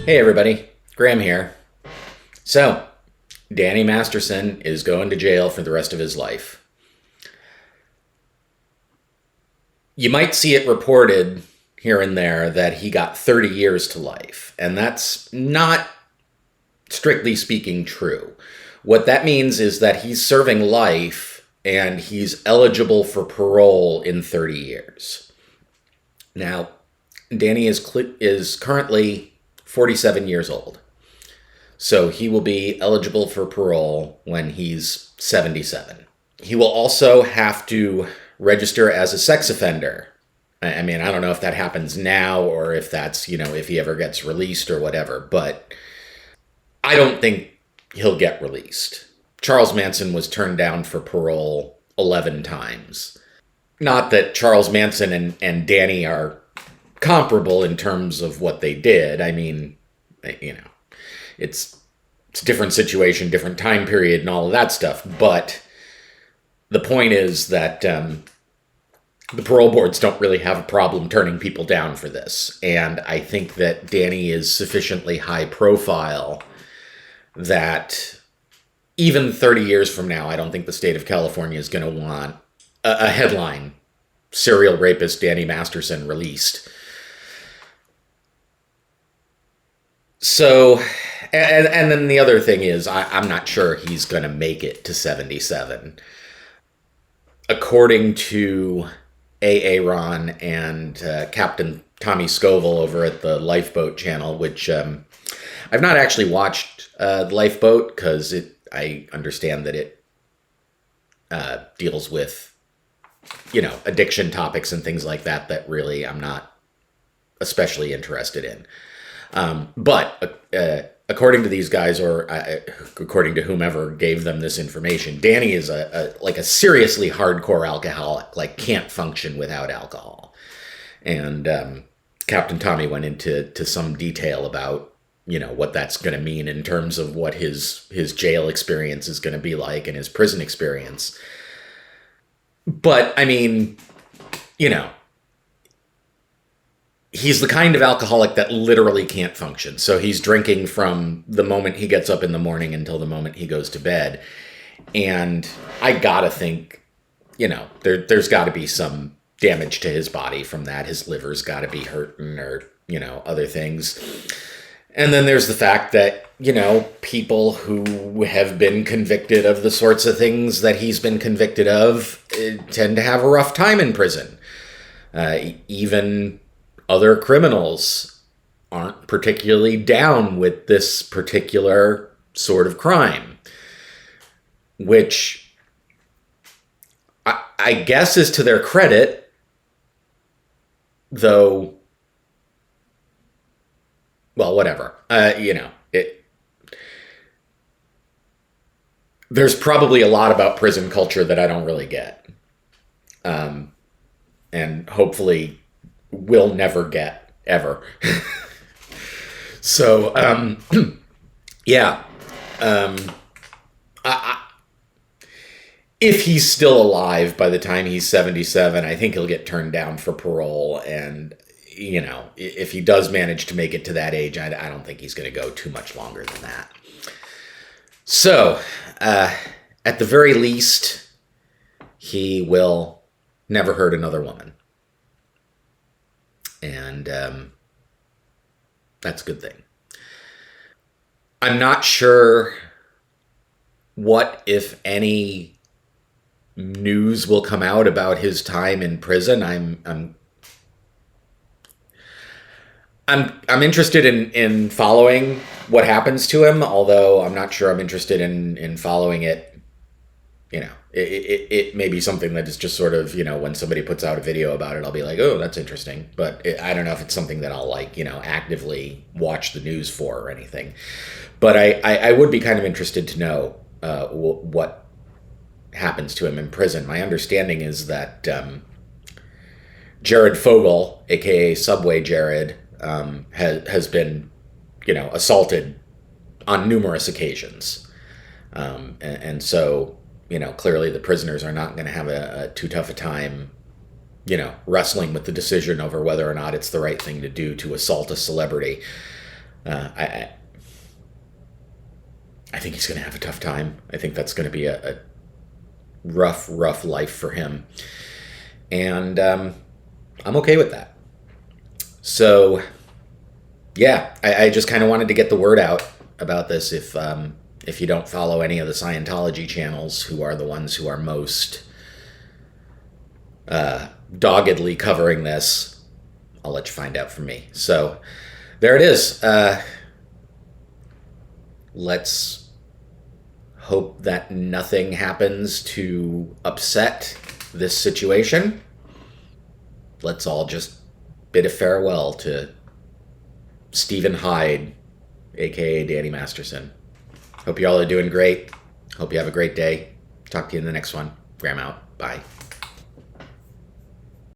Hey everybody, Graham here. So, Danny Masterson is going to jail for the rest of his life. You might see it reported here and there that he got 30 years to life, and that's not, strictly speaking, true. What that means is that he's serving life and he's eligible for parole in 30 years. Now, Danny is currently 47 years old. So he will be eligible for parole when he's 77. He will also have to register as a sex offender. I mean, I don't know if that happens now or if that's, if he ever gets released or whatever, but I don't think he'll get released. Charles Manson was turned down for parole 11 times. Not that Charles Manson and Danny are comparable in terms of what they did. I mean, it's a different situation, different time period and all of that stuff. But the point is that the parole boards don't really have a problem turning people down for this. And I think that Danny is sufficiently high profile that even 30 years from now, I don't think the state of California is going to want a headline, serial rapist Danny Masterson released. So, and then the other thing is, I'm not sure he's going to make it to 77. According to Ron and Captain Tommy Scoville over at the Lifeboat channel, which I've not actually watched the Lifeboat because I understand that it deals with, addiction topics and things like that really I'm not especially interested in. But according to these guys, or according to whomever gave them this information, Danny is a seriously hardcore alcoholic, can't function without alcohol. And Captain Tommy went into some detail about, what that's going to mean in terms of what his jail experience is going to be like and his prison experience. But, I mean, he's the kind of alcoholic that literally can't function. So he's drinking from the moment he gets up in the morning until the moment he goes to bed. And I gotta think, there's gotta be some damage to his body from that. His liver's gotta be hurting or, other things. And then there's the fact that, people who have been convicted of the sorts of things that he's been convicted of tend to have a rough time in prison. Even other criminals aren't particularly down with this particular sort of crime, which I guess is to their credit, though, well, whatever. There's probably a lot about prison culture that I don't really get. And hopefully will never get, ever. So, yeah. If he's still alive by the time he's 77, I think he'll get turned down for parole. And, if he does manage to make it to that age, I don't think he's going to go too much longer than that. So, at the very least, he will never hurt another woman. And that's a good thing. I'm not sure what, if any, news will come out about his time in prison. I'm interested in following what happens to him, although I'm not sure I'm interested in following it. It may be something that is just sort of, when somebody puts out a video about it, I'll be like, oh, that's interesting. But I don't know if it's something that I'll actively watch the news for or anything. But I would be kind of interested to know what happens to him in prison. My understanding is that Jared Fogle, aka Subway Jared, has been, assaulted on numerous occasions. And so, clearly the prisoners are not going to have a too tough a time, wrestling with the decision over whether or not it's the right thing to do to assault a celebrity. I think he's going to have a tough time. I think that's going to be a rough life for him. And I'm okay with that. So, yeah, I just kind of wanted to get the word out about this. If you don't follow any of the Scientology channels, who are the ones who are most doggedly covering this, I'll let you find out from me. So, there it is. Let's hope that nothing happens to upset this situation. Let's all just bid a farewell to Stephen Hyde, aka Danny Masterson. Hope you all are doing great. Hope you have a great day. Talk to you in the next one. Graham out. Bye.